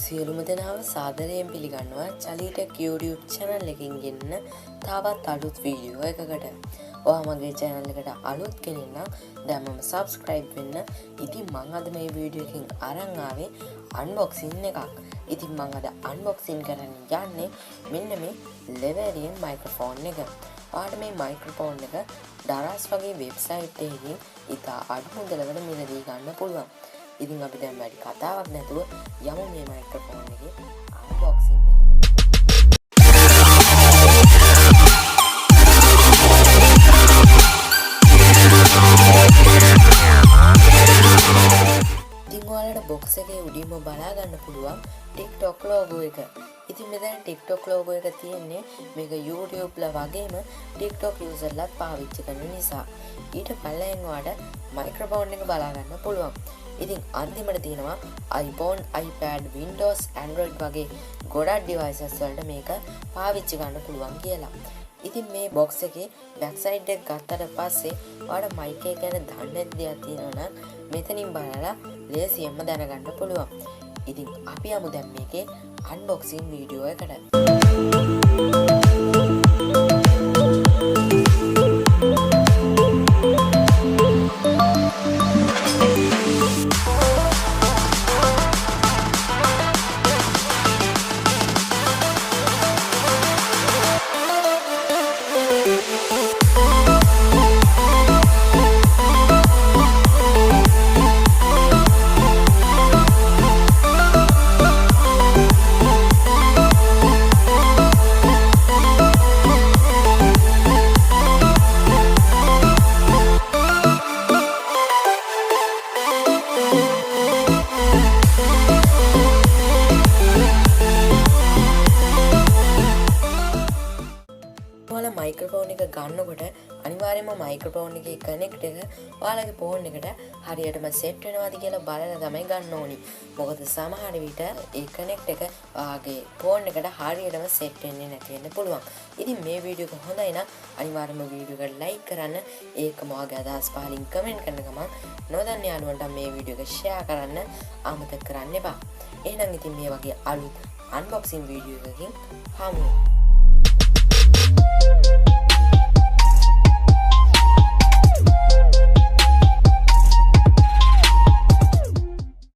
සියලුම දෙනාව සාදරයෙන් පිළිගන්නවා චලීට YouTube channel එකකින් ගෙන්න තවත් අලුත් වීඩියෝ එකකට. ඔයා මගේ channel එකට අලුත් කෙනෙක් නම් දැන් මම subscribe වෙන්න. ඉතින් මම අද මේ වීඩියෝ එකකින් අරන් ආවේ unboxing එකක්. ඉතින් මම අද unboxing කරන්න යන්නේ මෙන්න මේ lavalier microphone එක. ඔයාලට මේ microphone එක දරස් වගේ website එකකින් ඉතා අඩු මුදලකට මිලදී ගන්න පුළුවන්. ඉතින් අපි දැන් වැඩි කතාවක් නැතුව යමු මේ මයික්‍රොෆෝන් එකේ අන්බොක්සින් එකට. ඉතින් ඔයාලට බොක්ස් එකේ උඩින්ම බලා ගන්න පුළුවන් TikTok logo එක. ඉතින් මෙතන TikTok logo එක තියෙන්නේ මේක YouTube ලා වගේම TikTok user ලත් පාවිච්චි කරන නිසා. ඊට පල්ලෙන් ඔයාලට මයික්‍රොෆෝන් එක බලා ගන්න පුළුවන්. ඉතින් අන්තිමට තියෙනවා iPhone, iPad, Windows, Android වගේ ගොඩක් devices වලට මේක පාවිච්චි ගන්න පුළුවන් කියලා. ඉතින් මේ box එකේ back side එක ගත්තට පස්සේ ඔයාලට mic එක ගැන දන්නේ නැති දේවල් තියෙනවා නම් මෙතනින් බලලා ලේසියෙන්ම දැනගන්න පුළුවන්. ඉතින් අපි යමු දැන් මේකේ unboxing video එකට. මයික්‍රොෆෝන් එක ගන්නකොට අනිවාර්යයෙන්ම මයික්‍රොෆෝන් එකේ කනෙක්ට් එක ඔයාලගේ ෆෝන් එකට හරියටම සෙට් වෙනවද කියලා බලලා තමයි ගන්න ඕනි. මොකද සමහර විට ඒ කනෙක්ට් එක ඔයාගේ ෆෝන් එකට හරියටම සෙට් වෙන්නේ නැති වෙන්න පුළුවන්. ඉතින් මේ වීඩියෝ එක හොඳයි නම් අනිවාර්යයෙන්ම වීඩියෝ එකට ලයික් කරන්න, ඒකම ඔයාගේ අදහස් පහලින් කමෙන්ට් කරන ගමන් නොදන්න යාළුවන්ට මේ වීඩියෝ එක ෂෙයා කරන්න අමතක කරන්න එපා. එහෙනම් ඉතින් මේ වගේ අලුත් unboxing වීඩියෝ එකකින් හමු වෙමු.